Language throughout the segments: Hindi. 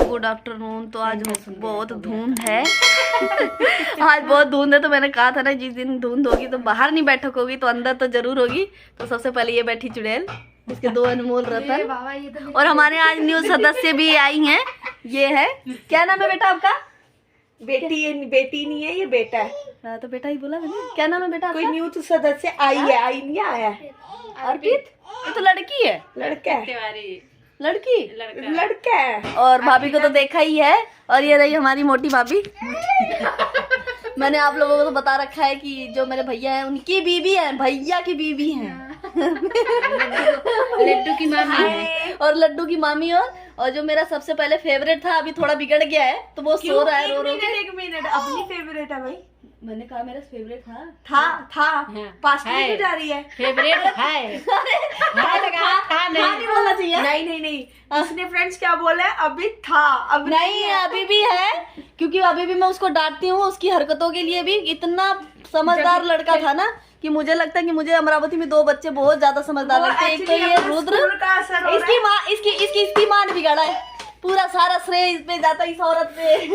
Good afternoon. तो आज बहुत धुंध है आज बहुत धुंध है। तो मैंने कहा था ना जिस दिन धुंध होगी तो बाहर नहीं बैठक होगी तो अंदर तो जरूर होगी। तो सबसे पहले ये बैठी चुड़ैल, इसके दो अनमोल रतन और हमारे आज न्यू सदस्य भी आई हैं। ये है, क्या नाम है बेटा आपका? बेटी नहीं है, ये बेटा है। हाँ तो बेटा ही बोला मैंने। क्या नाम है बेटा? कोई न्यू सदस्य आई है, आई नहीं आया है। अर्पित, ये तो लड़की है। लड़का है, लड़का है। और भाभी को तो देखा ही है। और ये रही हमारी मोटी भाभी मैंने आप लोगों को तो बता रखा है कि जो मेरे भैया हैं उनकी बीवी है, भैया की बीवी है लड्डू की मामी है। और लड्डू की मामी। और जो मेरा सबसे पहले फेवरेट था अभी थोड़ा बिगड़ गया है तो वो सो रहा है रो रो। एक मिनट, अपनी फेवरेट है भाई। मैंने कहा मेरा फेवरेट था पास्ट में जा रही है। फेवरेट है नहीं बोलना चाहिए। नहीं इसने फ्रेंड्स क्या बोला है? अभी था, अब नहीं है, अभी भी है। क्योंकि अभी भी मैं उसको डांटती हूँ उसकी हरकतों के लिए भी। इतना समझदार लड़का था ना कि मुझे लगता है कि मुझे अमरावती में दो बच्चे बहुत ज्यादा समझदार लगते हैं। एक तो ये रुद्र, इसकी माँ इसकी माँ ने बिगाड़ा है। पूरा सारा श्रेय इस पे जाता है, इस औरत पे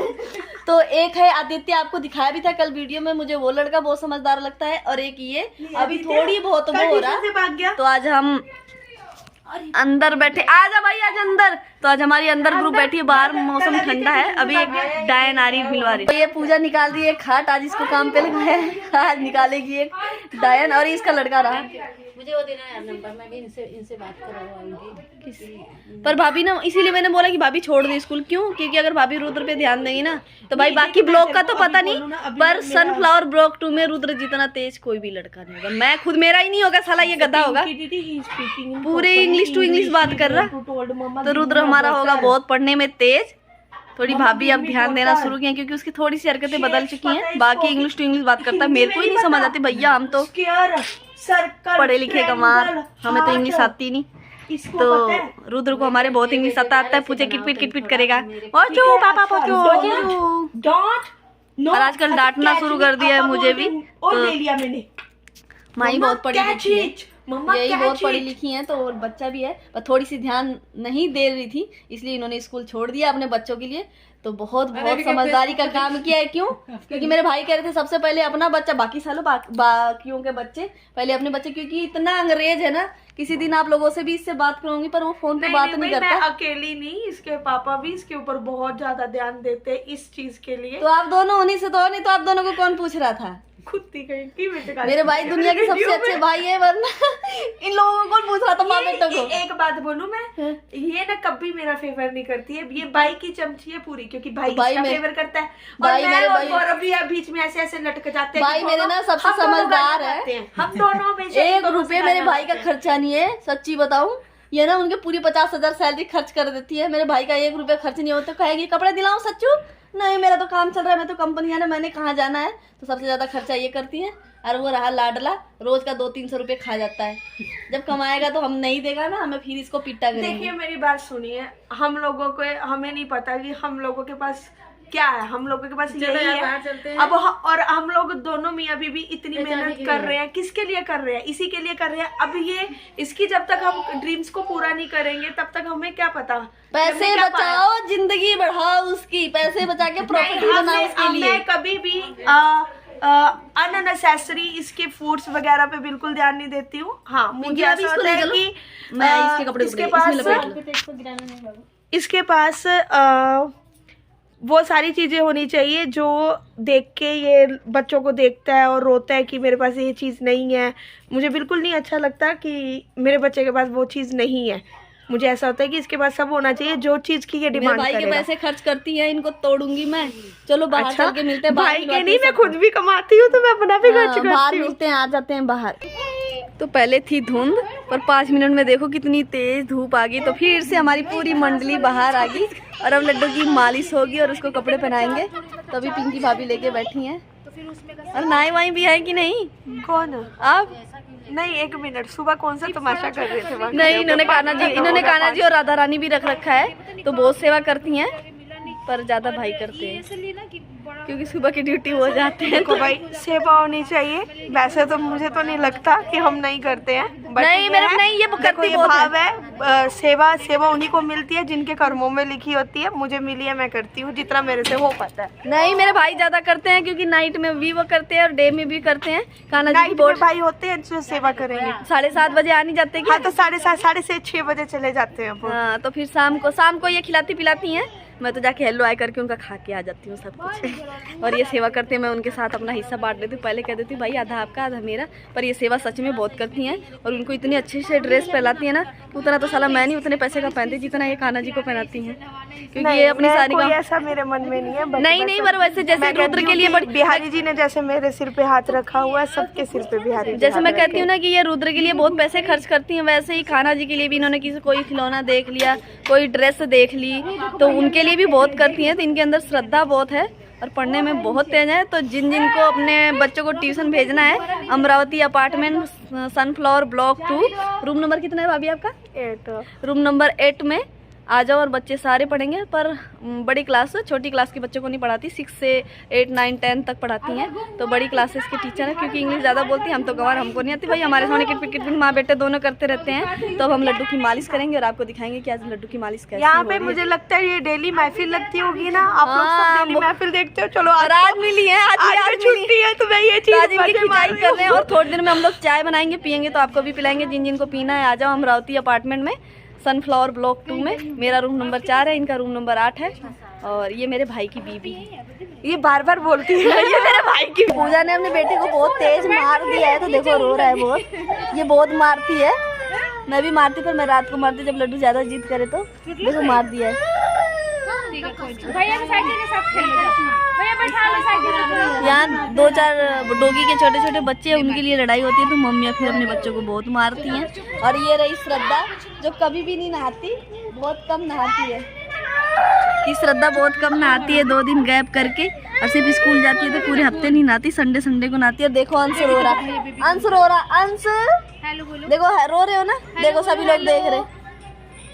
तो एक है आदित्य, आपको दिखाया भी था कल वीडियो में। मुझे वो लड़का बहुत समझदार लगता है। और एक ये अभी थोड़ी बहुत वो हो रहा। तो आज हम अंदर बैठे, आजा भाई आज अंदर। तो आज हमारी अंदर ग्रुप बैठी है, बाहर मौसम ठंडा है। अभी एक डायन आ रही मिलवा रही। तो ये पूजा निकाल रही है खाट, आज इसको काम पे लगाया है। आज निकालेगी एक डायन। और इसका लड़का रहा, मुझे वो देना है नंबर, मैं भी इनसे बात करवाऊंगी। पर भाभी ना, इसीलिए मैंने बोला कि भाभी छोड़ दे स्कूल। क्यों? क्योंकि अगर भाभी रुद्र पे ध्यान देगी ना तो भाई बाकी ब्लॉक का तो पता नहीं, पर सनफ्लावर ब्लॉक 2 में रुद्र जितना तेज कोई भी लड़का नहीं होगा। मैं खुद, मेरा ही नहीं होगा साला, ये गधा होगा। पूरे इंग्लिश टू इंग्लिश बात कर रहा। तो रुद्र हमारा होगा बहुत पढ़ने में तेज। थोड़ी भाभी अब ध्यान देना शुरू किया क्योंकि उसकी थोड़ी सी हरकतें बदल चुकी हैं। बाकी इंग्लिश टू इंग्लिश बात करता है, मेरे को ही नहीं समझ आती। भैया हम तो पढ़े लिखे कमार, हमें तो इंग्लिश आती नहीं। तो रुद्र को हमारे बहुत इंग्लिश आता है। पूछे किटपिट करेगा पापा और आजकल डांटना शुरू कर दिया है मुझे भी। माई बहुत पढ़ी लिखी है, यही बहुत पढ़ी लिखी हैं। तो बच्चा भी है पर थोड़ी सी ध्यान नहीं दे रही थी, इसलिए इन्होंने स्कूल छोड़ दिया अपने बच्चों के लिए। तो बहुत समझदारी का काम किया है। क्यों? क्योंकि मेरे भाई कह रहे थे सबसे पहले अपना बच्चा, बाकी सालों बाकियों के बच्चे, पहले अपने बच्चे। क्योंकि इतना अंग्रेज है ना, किसी दिन आप लोगों से भी इससे बात करूंगी पर वो फोन पे बात नहीं करता। मैं अकेली नहीं, इसके पापा भी इसके ऊपर बहुत ज्यादा ध्यान देते हैं इस चीज के लिए। तो आप दोनों उन्हीं से तो नहीं, तो आप दोनों को कौन पूछ रहा था? मेरे भाई दुनिया के सबसे अच्छे भाई है, वरना इन लोगों को कौन पूछ रहा था माँ बेटों को? एक बात बोलूं मैं, ये ना कभी मेरा फेवर नहीं करती है। ये भाई की चमची है पूरी, क्योंकि भाई इसका फेवर करता है। और मैं और गौरव भी बीच में ऐसे लटक जाते हैं। भाई मेरे ना सबसे समझदार है। हम दोनों में 1 रुपए मेरे भाई का खर्चा नहीं है। सच्ची बताऊं, ये ना उनके पूरी 50,000 सैलरी खर्च कर देती है। मेरे भाई का 1 रुपया खर्च नहीं होता। कहेगी कपड़े दिलाऊं सच्चू? नहीं, मेरा तो काम चल रहा है, मैं तो कंपनी है ना, मैंने कहाँ जाना है। तो सबसे ज्यादा खर्चा ये करती है। और वो रहा लाडला, रोज का 200-300 रुपये खा जाता है। जब कमाएगा तो हम नहीं देगा ना, हमें फिर इसको पिट्टा करेंगे। देखिए मेरी बात सुनिए, हम लोगों को, हमें नहीं पता कि हम लोगों के पास क्या है। हम लोगों के पास यही है अब। और हम लोग दोनों मियां बीवी इतनी मेहनत कर रहे हैं, किसके लिए कर रहे हैं? इसी के लिए कर रहे हैं। अब ये इसकी जब तक हम ड्रीम्स को पूरा नहीं करेंगे तब तक हमें क्या पता। पैसे बचाओ, जिंदगी बढ़ाओ उसकी, पैसे बचा के प्रॉफिट बनाओ उसके लिए। मैं कभी भी अननेसेसरी इसके फूड्स वगैरह पे बिल्कुल ध्यान नहीं देती हूँ। हाँ, मुझे ऐसा होता है कि इसके पास वो सारी चीजें होनी चाहिए जो देख के ये बच्चों को देखता है और रोता है कि मेरे पास ये चीज़ नहीं है। मुझे बिल्कुल नहीं अच्छा लगता कि मेरे बच्चे के पास वो चीज़ नहीं है। मुझे ऐसा होता है कि इसके पास सब होना चाहिए जो चीज की ये डिमांड करेगा। भाई के पैसे खर्च करती है, इनको तोड़ूंगी मैं। चलो बाहर चल के मिलते हैं। भाई के नहीं, मैं खुद भी कमाती हूँ तो मैं अपना भी खर्च करती हूँ। बाहर मिलते हैं, आ जाते हैं बाहर। तो पहले थी धुंध, पर 5 मिनट में देखो कितनी तेज धूप आ गई। तो फिर से हमारी पूरी मंडली बाहर आ गई और अब लड्डू की मालिश होगी और उसको कपड़े पहनाएंगे। तो अभी पिंकी भाभी लेके बैठी हैं। और नाई वाई भी है कि नहीं? कौन आप? नहीं, 1 मिनट, सुबह कौन सा तमाशा कर रहे थे? नहीं, इन्होंने कान्हा जी और राधा रानी भी रख रखा है, तो बहुत सेवा करती हैं। पर ज्यादा भाई करते हैं क्योंकि सुबह की ड्यूटी हो जाती है। देखो भाई, सेवा होनी चाहिए। वैसे तो मुझे तो नहीं लगता कि हम नहीं करते हैं, नहीं मेरे नहीं, ये करती बहुत भाव है। सेवा सेवा उन्हीं को मिलती है जिनके कर्मों में लिखी होती है। मुझे मिली है, मैं करती हूँ जितना मेरे से हो पाता है। नहीं मेरे भाई ज्यादा करते हैं, क्योंकि नाइट में भी वो करते हैं और डे में भी करते हैं। कान्हा जी की नाइट में भाई होते हैं जो सेवा करेंगे। 7:30 बजे आ नहीं जाते क्या? हाँ तो 7:30 6:30 बजे चले जाते हैं वो। हाँ तो फिर शाम को ये खिलाती पिलाती हैं। मैं तो जाके हेलो आए करके उनका खा के आ जाती हूँ सब कुछ। और ये सेवा करते हैं, मैं उनके साथ अपना हिस्सा बांट देती हूँ। पहले कह देती हूँ भाई आधा आपका आधा मेरा, पर ये सेवा सच में बहुत करती हैं। और उनको इतनी अच्छे से ड्रेस पहनाती है ना, उतना तो साला मैं नहीं उतने पैसे का पहनती जितना ये कान्हा जी को पहनाती हैं, क्योंकि ये अपनी सारी कोई ऐसा मेरे मन में नहीं है। नहीं पर वैसे जैसे रुद्र के लिए बिहारी जी ने जैसे मेरे सिर पे हाथ रखा हुआ है, सबके सिर पे बिहारी जी जैसे मैं कहती हूँ ना कि ये रुद्र के लिए बहुत पैसे खर्च करती हैं, वैसे ही कान्हा जी के लिए भी इन्होंने किसी कोई खिलौना देख लिया, कोई ड्रेस देख ली, तो उनके लिए भी बहुत करती हैं। तो इनके अंदर श्रद्धा बहुत है और पढ़ने में बहुत तेज है। तो जिन को अपने बच्चों को ट्यूशन भेजना है, Amravati apartment sunflower block 2, room number कितना है भाभी आपका? 8। रूम नंबर 8 में आ जाओ और बच्चे सारे पढ़ेंगे। पर बड़ी क्लास, छोटी क्लास के बच्चों को नहीं पढ़ाती, 6 से 8 9 10 तक पढ़ाती हैं। तो बड़ी क्लासेस के टीचर हैं, क्योंकि इंग्लिश ज़्यादा बोलती हैं। हम तो गंवार, हमको नहीं आती भाई, हमारे सामने किटपिट माँ बेटे दोनों करते रहते हैं। तो अब हम लड्डू की मालिश करेंगे और आपको दिखाएंगे कि आज लड्डू की मालिश कैसे यहाँ पे मुझे लगता है ये डेली महफिल लगती होगी ना, आप लोग सब डेली महफिल देखते हो। चलो आज मिली है, आज छुट्टी है तो मैं ये चीज खिंचाई कर रहे हैं। और थोड़ी देर में हम लोग चाय बनाएंगे, पियेंगे, तो आपको भी पिलाएंगे। जिन को पीना है आ जाओ अमरावती अपार्टमेंट में सनफ्लावर ब्लॉक 2 में। मेरा रूम नंबर 4 है, इनका रूम नंबर 8 है। और ये मेरे भाई की बीबी है, ये बार बार बोलती है ये मेरे भाई की। पूजा ने अपने बेटे को बहुत तेज मार दिया है, तो देखो रो रहा है बहुत। ये बहुत मारती है, मैं भी मारती, पर मैं रात को मारती जब लड्डू ज्यादा जिद करे तो। देखो मार दिया है। यहाँ 2-4 डोगी के छोटे छोटे बच्चे हैं, उनके लिए लड़ाई होती है, तो मम्मियाँ फिर अपने बच्चों को बहुत मारती हैं। और ये रही श्रद्धा, जो कभी भी नहीं नहाती, बहुत कम नहाती है। कि श्रद्धा बहुत कम नहाती है, 2 दिन गैप करके, और सिर्फ स्कूल जाती है तो पूरे हफ्ते नहीं नहाती, संडे को नहाती है। देखो अंश रो रहा, अंश देखो रो रहे हो ना, देखो सभी लोग देख रहे।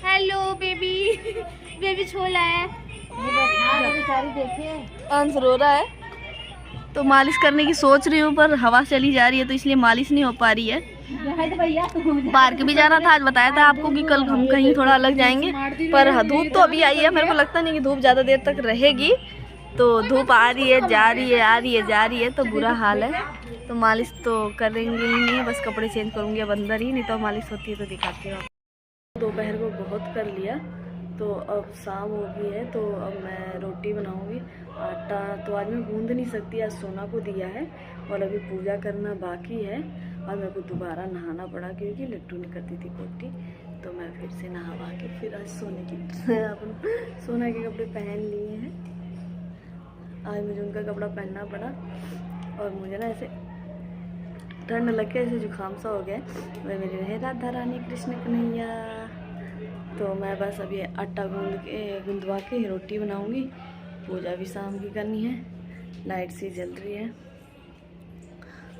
हेलो बेबी छोला है, अंश रो रहा है। तो मालिश करने की सोच रही हूँ, पर हवा चली जा रही है तो इसलिए मालिश नहीं हो पा रही है। पार्क भी जाना था आज, बताया था आपको कि कल हम कहीं थोड़ा अलग जाएंगे, पर धूप तो अभी आई है। मेरे को लगता नहीं कि धूप ज़्यादा देर तक रहेगी। तो धूप आ रही है, जा रही है, आ रही है, जा रही है, तो बुरा हाल है। तो मालिश तो करेंगे ही नहीं, बस कपड़े चेंज करूँगी अब अंदर ही, नहीं तो मालिश होती है तो दिखाती हूँ। दोपहर को बहुत कर लिया, तो अब शाम हो गई है, तो अब मैं रोटी बनाऊंगी। आटा तो आज मैं गूंद नहीं सकती, आज सोना को दिया है और अभी पूजा करना बाकी है। और मेरे को दोबारा नहाना पड़ा, क्योंकि लट्टू नहीं करती थी पोटी, तो मैं फिर से नहावा के फिर आज सोने की सोना के कपड़े पहन लिए हैं। आज मुझे उनका कपड़ा पहनना पड़ा, और मुझे ना ऐसे ठंड लग के ऐसे जुकाम सा हो गया। वह मेरी रहे राधा रानी कृष्ण कन्हैया। तो मैं बस अभी आटा गूंदवा के रोटी बनाऊंगी। पूजा भी शाम की करनी है, लाइट सी जल रही है।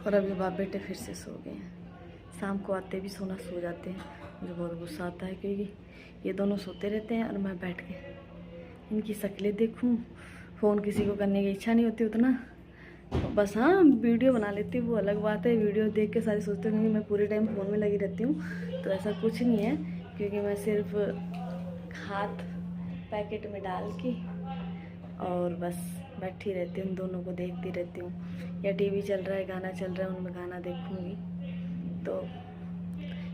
और अभी बाप बेटे फिर से सो गए हैं। शाम को आते भी सोना सो जाते हैं। मुझे बहुत गुस्सा आता है, क्योंकि ये दोनों सोते रहते हैं और मैं बैठ के इनकी शक्लें देखूं। फ़ोन किसी को करने की इच्छा नहीं होती उतना, बस हाँ वीडियो बना लेती हूँ, वो अलग बात है। वीडियो देख के सारे सोचते हैं कि मैं पूरे टाइम फ़ोन में लगी रहती हूँ, तो ऐसा कुछ नहीं है। क्योंकि मैं सिर्फ हाथ पैकेट में डाल के और बस बैठी रहती हूँ, दोनों को देखती रहती हूँ। या टीवी चल रहा है, गाना चल रहा है, उनमें गाना देखूँगी। तो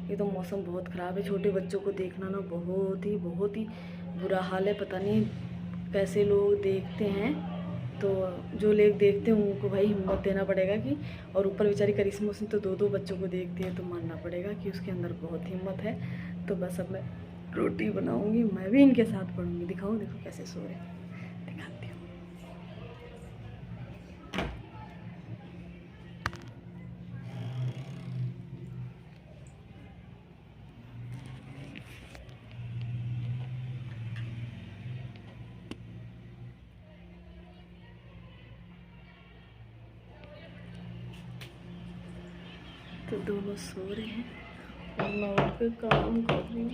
ये तो मौसम बहुत ख़राब है, छोटे बच्चों को देखना ना बहुत ही बुरा हाल है। पता नहीं कैसे लोग देखते हैं, तो जो लोग देखते हैं उनको भाई हिम्मत देना पड़ेगा कि, और ऊपर बेचारी करिश्मा सिंह तो 2 बच्चों को देखती है, तो मानना पड़ेगा कि उसके अंदर बहुत हिम्मत है। तो बस अब मैं रोटी बनाऊंगी, मैं भी इनके साथ पढ़ूंगी। दिखाऊं, देखो कैसे सो रहे, दिखाती हूँ। तो दोनों सो रहे हैं और मैं उठ कर काम कर रही हूँ,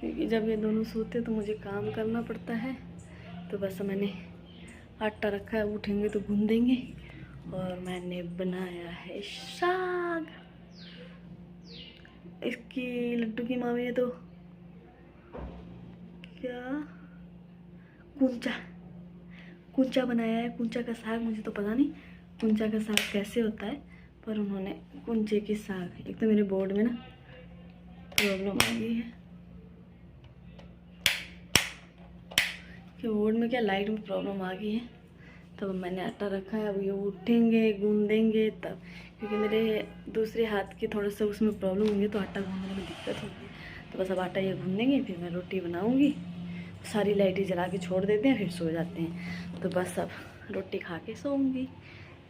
क्योंकि जब ये दोनों सोते तो मुझे काम करना पड़ता है। तो बस मैंने आटा रखा है, उठेंगे तो गूंदेंगे। और मैंने बनाया है साग, इसकी लड्डू की मामी ने तो क्या कुंचा बनाया है। कुंचा का साग, मुझे तो पता नहीं कुंचा का साग कैसे होता है, पर उन्होंने कुंचे की साग। एक तो मेरे बोर्ड में ना प्रॉब्लम आ गई है कि बोर्ड में क्या लाइट में प्रॉब्लम आ गई है, तब मैंने आटा रखा है। अब ये उठेंगे गूंदेंगे तब, क्योंकि मेरे दूसरे हाथ की थोड़ा सा उसमें प्रॉब्लम होगी तो आटा गूंदने में दिक्कत होगी। तो बस अब आटा ये गूंदेंगे, फिर मैं रोटी बनाऊंगी। सारी लाइटें जला के छोड़ देते हैं, फिर सो जाते हैं। तो बस अब रोटी खा के सोऊंगी।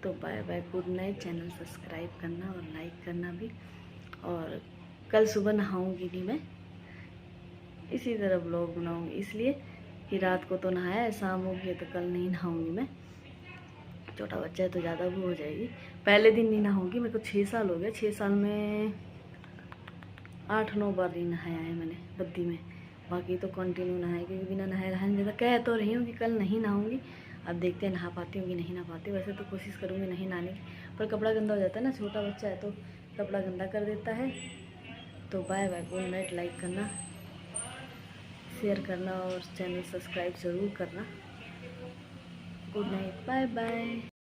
तो bye bye, good night. Channel subscribe करना और लाइक करना भी। और कल सुबह नहाऊंगी नहीं मैं, इसी तरह ब्लॉग बनाऊंगी, इसलिए कि रात को तो नहाया है, शाम हो गई तो कल नहीं नहाऊंगी मैं। छोटा बच्चा है तो ज़्यादा वो हो जाएगी। पहले दिन नहीं नहाऊंगी, मेरे को 6 साल हो गए। 6 साल में 8-9 बार नहीं नहाया है मैंने बद्दी में। बाकी तो कंटिन्यू नहाए, क्योंकि बिना नहाए रहा नहीं जाता। कह तो रही हूँ कि कल नहीं नहाऊंगी, अब देखते हैं नहा पाती हूँ कि नहीं नहा पाती। वैसे तो कोशिश करूँगी नहीं नहाने की, पर कपड़ा गंदा हो जाता है ना, छोटा बच्चा है तो कपड़ा गंदा कर देता है। तो bye bye, good night. Like करना, शेयर करना और चैनल सब्सक्राइब ज़रूर करना। Good night, bye bye.